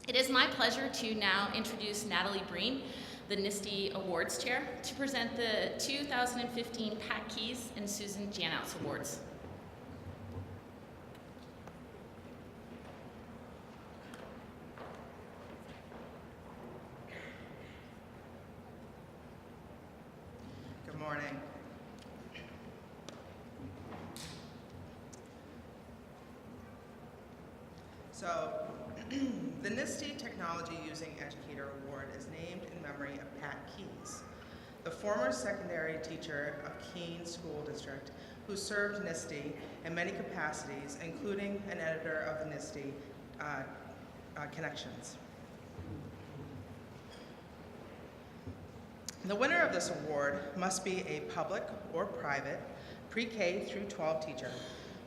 It is my pleasure to now introduce Natalie Breen, the NHSTE Awards Chair, to present the 2015 Pat Keyes and Susan Janosz Awards. Good morning. So, the NHSTE Technology Using Educator Award is named in memory of Pat Keyes, the former secondary teacher of Keene School District who served NHSTE in many capacities, including an editor of the NHSTE Connections. The winner of this award must be a public or private pre-K through 12 teacher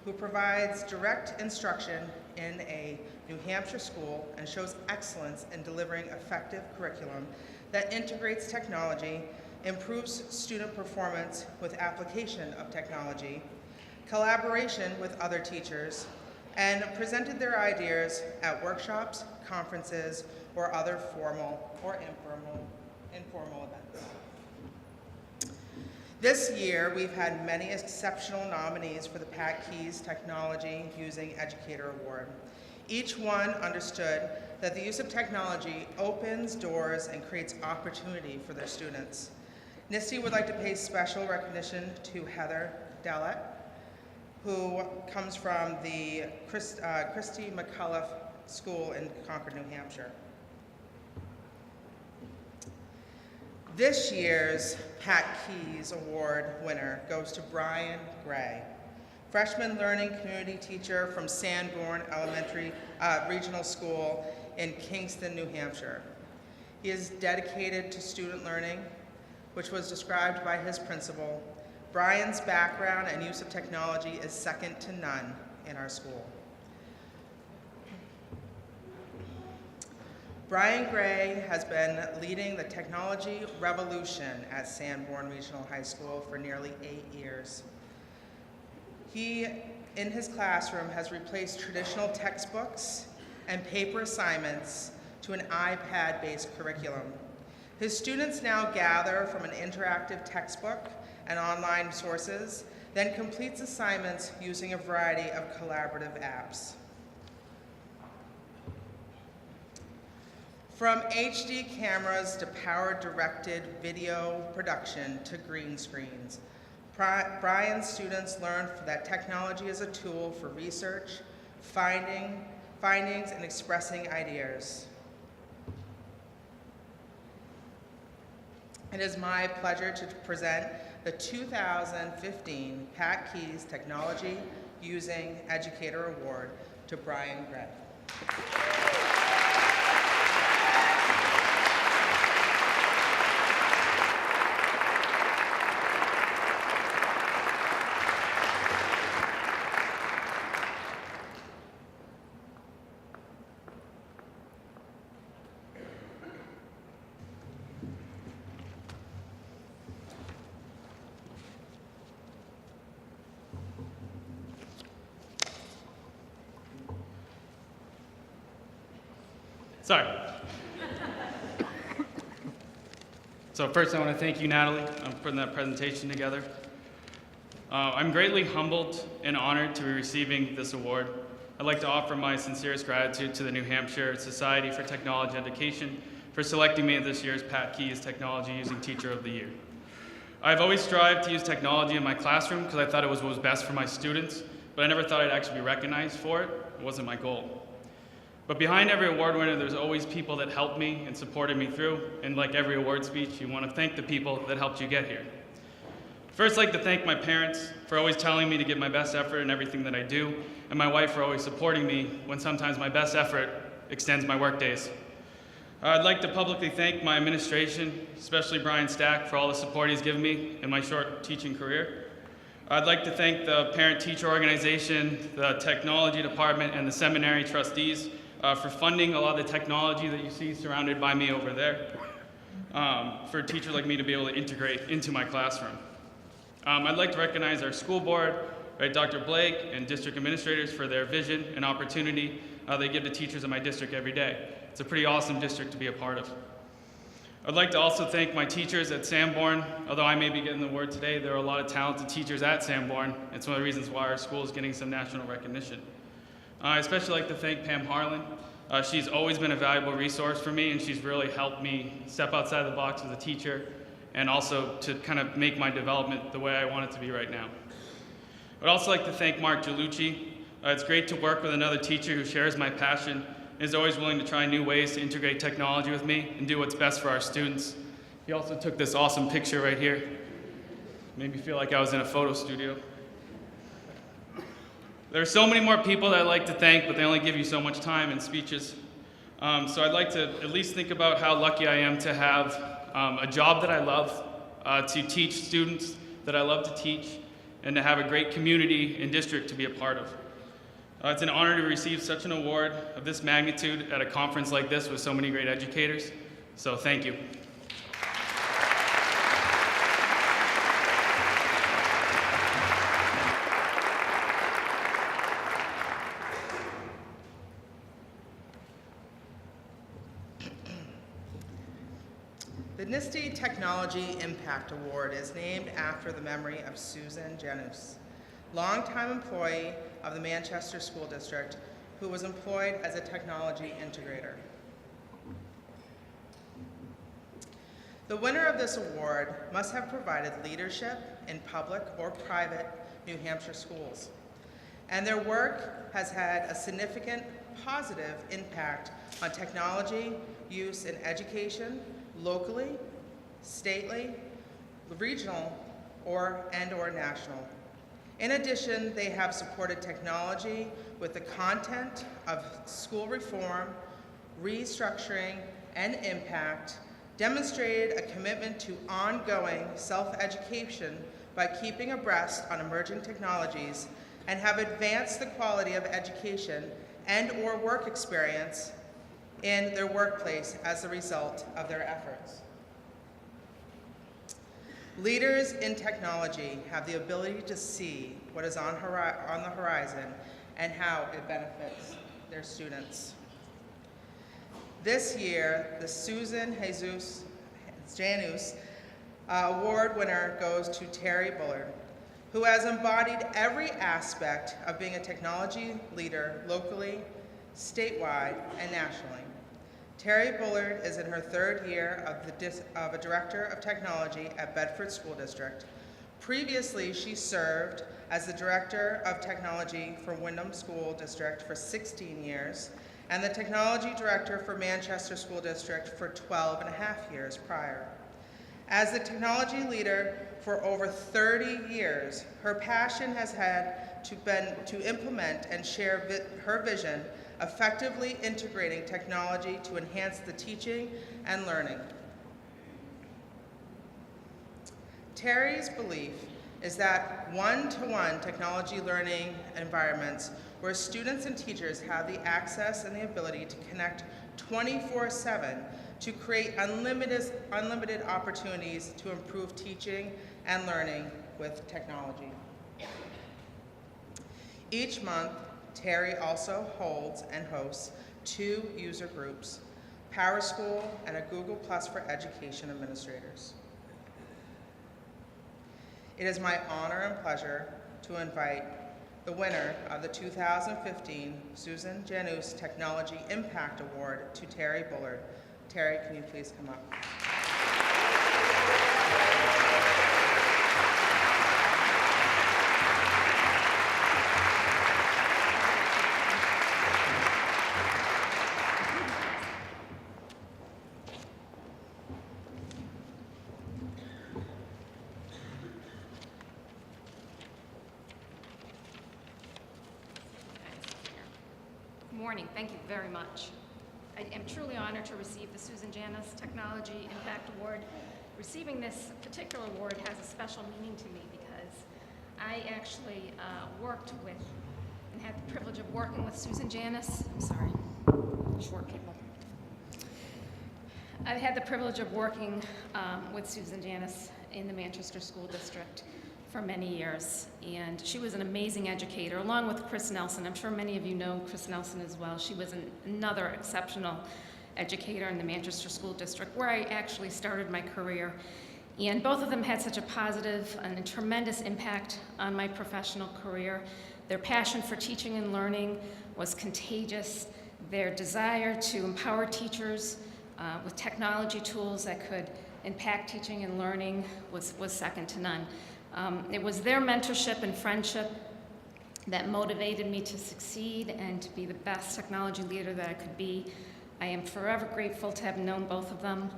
who provides direct instruction in a New Hampshire school and shows excellence in delivering effective curriculum that integrates technology, improves student performance with application of technology, collaboration with other teachers, and presented their ideas at workshops, conferences, or other formal or informal events. This year, we've had many exceptional nominees for the Pat Keyes Technology Using Educator Award. Each one understood that the use of technology opens doors and creates opportunity for their students. NHSTE would like to pay special recognition to Heather Dallett, who comes from the Christy McCullough School in Concord, New Hampshire. This year's Pat Keyes Award winner goes to Brian Gray, freshman learning community teacher from Sanborn Elementary Regional School in Kingston, New Hampshire. He is dedicated to student learning, which was described by his principal. Brian's background and use of technology is second to none in our school. Brian Gray has been leading the technology revolution at Sanborn Regional High School for nearly 8 years. He, in his classroom, has replaced traditional textbooks and paper assignments to an iPad-based curriculum. His students now gather from an interactive textbook and online sources, then completes assignments using a variety of collaborative apps. From HD cameras to power-directed video production to green screens, Brian's students learn that technology is a tool for research, findings, and expressing ideas. It is my pleasure to present the 2015 Pat Keyes Technology Using Educator Award to Brian Gray. Sorry. So first I want to thank you, Natalie, for putting that presentation together. I'm greatly humbled and honored to be receiving this award. I'd like to offer my sincerest gratitude to the New Hampshire Society for Technology Education for selecting me as this year's Pat Keyes Technology Using Teacher of the Year. I've always strived to use technology in my classroom because I thought it was what was best for my students, but I never thought I'd actually be recognized for it. It wasn't my goal. But behind every award winner, there's always people that helped me and supported me through, and like every award speech, you want to thank the people that helped you get here. First, I'd like to thank my parents for always telling me to give my best effort in everything that I do, and my wife for always supporting me when sometimes my best effort extends my work days. I'd like to publicly thank my administration, especially Brian Stack, for all the support he's given me in my short teaching career. I'd like to thank the parent-teacher organization, the technology department, and the seminary trustees for funding a lot of the technology that you see surrounded by me over there, for a teacher like me to be able to integrate into my classroom. I'd like to recognize our school board, right, Dr. Blake and district administrators for their vision and opportunity they give to teachers in my district every day. It's a pretty awesome district to be a part of. I'd like to also thank my teachers at Sanborn. Although I may be getting the award today, there are a lot of talented teachers at Sanborn. It's one of the reasons why our school is getting some national recognition. I especially like to thank Pam Harlan. She's always been a valuable resource for me, and she's really helped me step outside the box as a teacher and also to kind of make my development the way I want it to be right now. I'd also like to thank Mark Gelucci. It's great to work with another teacher who shares my passion and is always willing to try new ways to integrate technology with me and do what's best for our students. He also took this awesome picture right here. Made me feel like I was in a photo studio. There are so many more people that I'd like to thank, but they only give you so much time in speeches. So I'd like to at least think about how lucky I am to have a job that I love, to teach students that I love to teach, and to have a great community and district to be a part of. It's an honor to receive such an award of this magnitude at a conference like this with so many great educators. So thank you. The NHCSTE Technology Impact Award is named after the memory of Susan Janosz, longtime employee of the Manchester School District who was employed as a technology integrator. The winner of this award must have provided leadership in public or private New Hampshire schools, and their work has had a significant positive impact on technology use in education, locally, stately, regional, or national. In addition, they have supported technology with the content of school reform, restructuring, and impact, demonstrated a commitment to ongoing self-education by keeping abreast on emerging technologies, and have advanced the quality of education and/or work experience in their workplace as a result of their efforts. Leaders in technology have the ability to see what is on the horizon and how it benefits their students. This year, the Susan Janosz Award winner goes to Terry Bullard, who has embodied every aspect of being a technology leader locally, statewide, and nationally. Terry Bullard is in her third year of a Director of Technology at Bedford School District. Previously, she served as the Director of Technology for Wyndham School District for 16 years, and the Technology Director for Manchester School District for 12 and a half years prior. As the technology leader for over 30 years, her passion has had to implement and share her vision, effectively integrating technology to enhance the teaching and learning. Terry's belief is that one-to-one technology learning environments where students and teachers have the access and the ability to connect 24/7 to create unlimited opportunities to improve teaching and learning with technology. Each month, Terry also holds and hosts 2 user groups, PowerSchool and a Google Plus for education administrators. It is my honor and pleasure to invite the winner of the 2015 Susan Janosz Technology Impact Award to Terry Bullard. Terry, can you please come up? Good morning. Thank you very much. I am truly honored to receive the Susan Janosz Technology Impact Award. Receiving this particular award has a special meaning to me because I actually worked with and had the privilege of working with Susan Janosz. I'm sorry, short people. I've had the privilege of working with Susan Janosz in the Manchester School District for many years, and she was an amazing educator, along with Chris Nelson. I'm sure many of you know Chris Nelson as well. She was another exceptional educator in the Manchester School District, where I actually started my career. And both of them had such a positive and a tremendous impact on my professional career. Their passion for teaching and learning was contagious. Their desire to empower teachers with technology tools that could impact teaching and learning was second to none. It was their mentorship and friendship that motivated me to succeed and to be the best technology leader that I could be. I am forever grateful to have known both of them.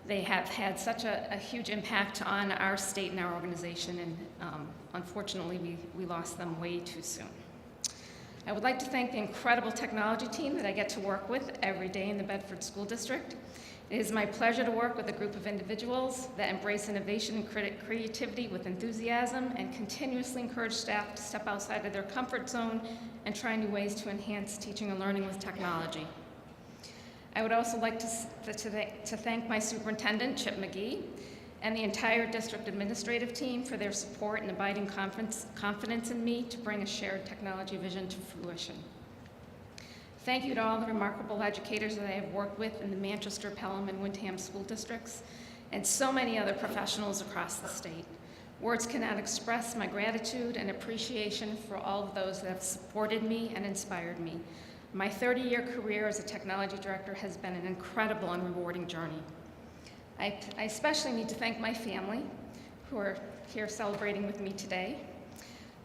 They have had such a huge impact on our state and our organization, and unfortunately, we lost them way too soon. I would like to thank the incredible technology team that I get to work with every day in the Bedford School District. It is my pleasure to work with a group of individuals that embrace innovation and creativity with enthusiasm and continuously encourage staff to step outside of their comfort zone and try new ways to enhance teaching and learning with technology. I would also like to thank my superintendent, Chip McGee, and the entire district administrative team for their support and abiding confidence in me to bring a shared technology vision to fruition. Thank you to all the remarkable educators that I have worked with in the Manchester, Pelham, and Windham school districts, and so many other professionals across the state. Words cannot express my gratitude and appreciation for all of those that have supported me and inspired me. My 30-year career as a technology director has been an incredible and rewarding journey. I especially need to thank my family, who are here celebrating with me today,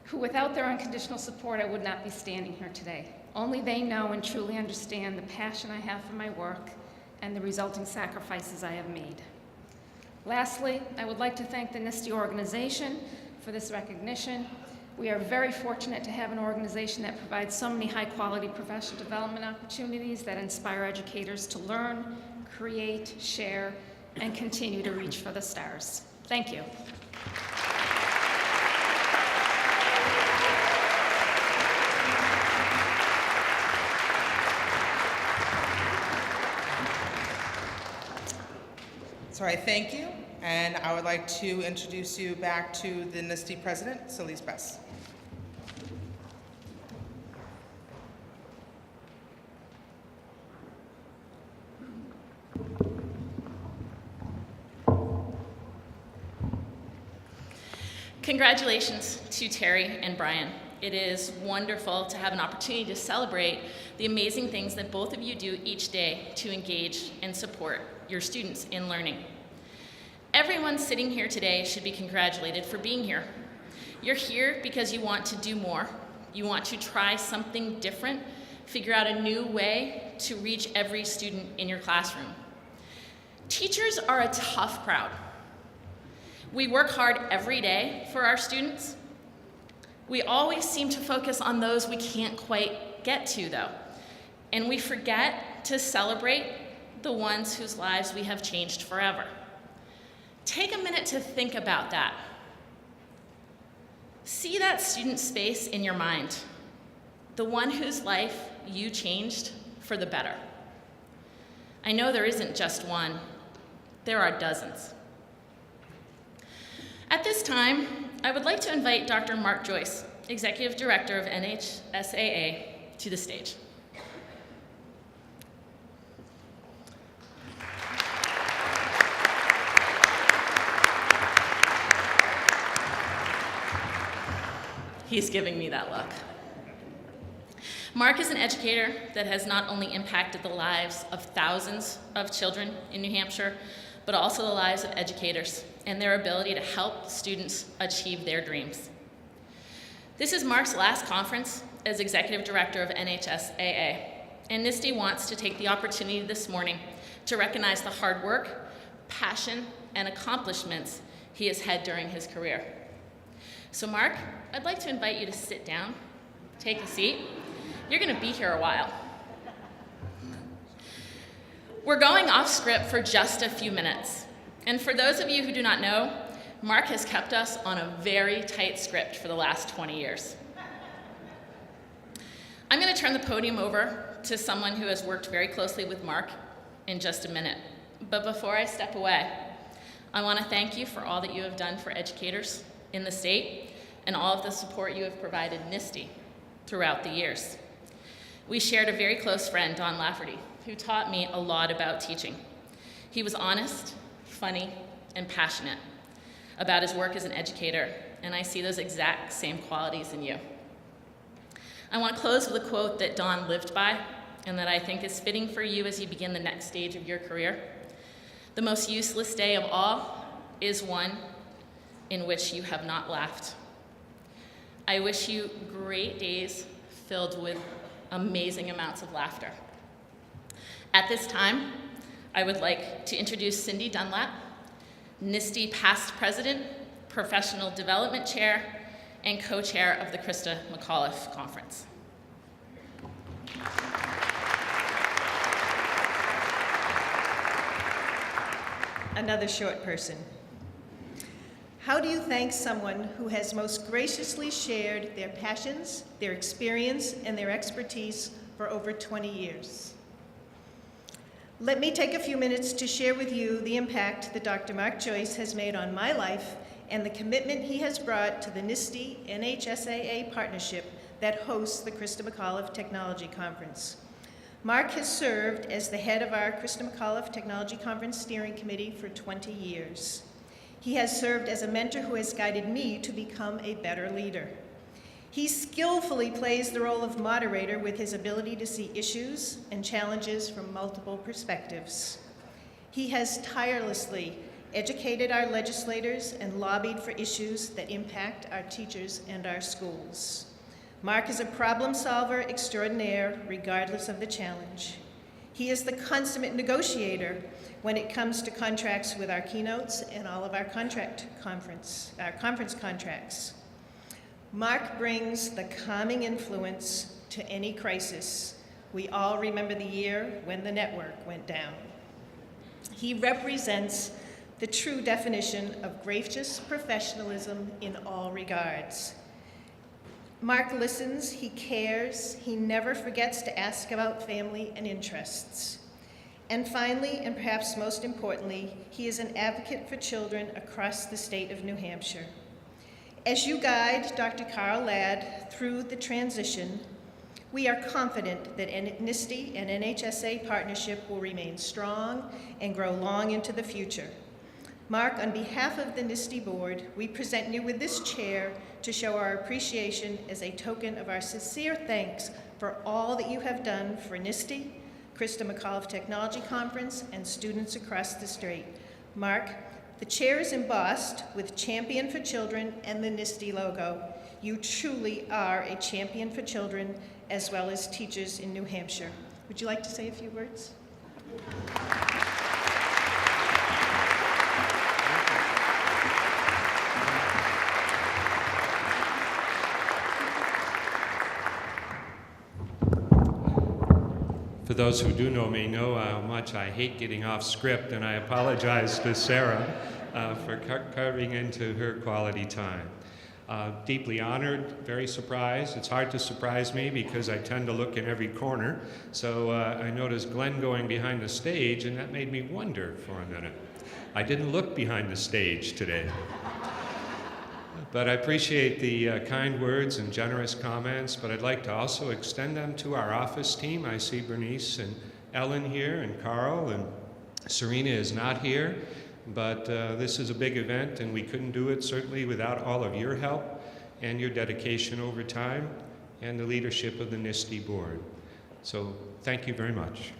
who without their unconditional support, I would not be standing here today. Only they know and truly understand the passion I have for my work and the resulting sacrifices I have made. Lastly, I would like to thank the NHCSTE organization for this recognition. We are very fortunate to have an organization that provides so many high-quality professional development opportunities that inspire educators to learn, create, share, and continue to reach for the stars. Thank you. So I thank you, and I would like to introduce you back to the NHCSTE president, Celise Bess. Congratulations to Terry and Brian. It is wonderful to have an opportunity to celebrate the amazing things that both of you do each day to engage and support your students in learning. Everyone sitting here today should be congratulated for being here. You're here because you want to do more. You want to try something different, figure out a new way to reach every student in your classroom. Teachers are a tough crowd. We work hard every day for our students. We always seem to focus on those we can't quite get to, though. And we forget to celebrate the ones whose lives we have changed forever. Take a minute to think about that. See that student space in your mind, the one whose life you changed for the better. I know there isn't just one, there are dozens. At this time, I would like to invite Dr. Mark Joyce, Executive Director of NHSAA, to the stage. He's giving me that look. Mark is an educator that has not only impacted the lives of thousands of children in New Hampshire, but also the lives of educators and their ability to help students achieve their dreams. This is Mark's last conference as Executive Director of NHSAA, and NHCSTE wants to take the opportunity this morning to recognize the hard work, passion, and accomplishments he has had during his career. So Mark, I'd like to invite you to sit down, take a seat. You're gonna be here a while. We're going off script for just a few minutes. And for those of you who do not know, Mark has kept us on a very tight script for the last 20 years. I'm gonna turn the podium over to someone who has worked very closely with Mark in just a minute. But before I step away, I wanna thank you for all that you have done for educators in the state and all of the support you have provided NHCSTE throughout the years. We shared a very close friend, Don Lafferty, who taught me a lot about teaching. He was honest, funny, and passionate about his work as an educator, and I see those exact same qualities in you. I want to close with a quote that Don lived by and that I think is fitting for you as you begin the next stage of your career. The most useless day of all is one in which you have not laughed. I wish you great days filled with amazing amounts of laughter. At this time, I would like to introduce Cindy Dunlap, NHCSTE past president, professional development chair, and co-chair of the Christa McAuliffe Conference. Another short person. How do you thank someone who has most graciously shared their passions, their experience, and their expertise for over 20 years? Let me take a few minutes to share with you the impact that Dr. Mark Joyce has made on my life and the commitment he has brought to the NHCSTE NHSAA partnership that hosts the Christa McAuliffe Technology Conference. Mark has served as the head of our Christa McAuliffe Technology Conference Steering Committee for 20 years. He has served as a mentor who has guided me to become a better leader. He skillfully plays the role of moderator with his ability to see issues and challenges from multiple perspectives. He has tirelessly educated our legislators and lobbied for issues that impact our teachers and our schools. Mark is a problem solver extraordinaire, regardless of the challenge. He is the consummate negotiator when it comes to contracts with our keynotes and all of our conference contracts. Mark brings the calming influence to any crisis. We all remember the year when the network went down. He represents the true definition of gracious professionalism in all regards. Mark listens, he cares, he never forgets to ask about family and interests. And finally, and perhaps most importantly, he is an advocate for children across the state of New Hampshire. As you guide Dr. Carl Ladd through the transition, we are confident that NHCSTE and NHSA partnership will remain strong and grow long into the future. Mark, on behalf of the NHCSTE board, we present you with this chair to show our appreciation as a token of our sincere thanks for all that you have done for NHCSTE, Christa McAuliffe Technology Conference, and students across the state. Mark, the chair is embossed with Champion for Children and the NHCSTE logo. You truly are a champion for children as well as teachers in New Hampshire. Would you like to say a few words? For those who do know me know how much I hate getting off script, and I apologize to Sarah for carving into her quality time. Deeply honored, very surprised. It's hard to surprise me because I tend to look in every corner. So I noticed Glenn going behind the stage, and that made me wonder for a minute. I didn't look behind the stage today. But I appreciate the kind words and generous comments, but I'd like to also extend them to our office team. I see Bernice and Ellen here, and Carl, and Serena is not here, but this is a big event, and we couldn't do it certainly without all of your help and your dedication over time and the leadership of the NHCSTE board. So thank you very much.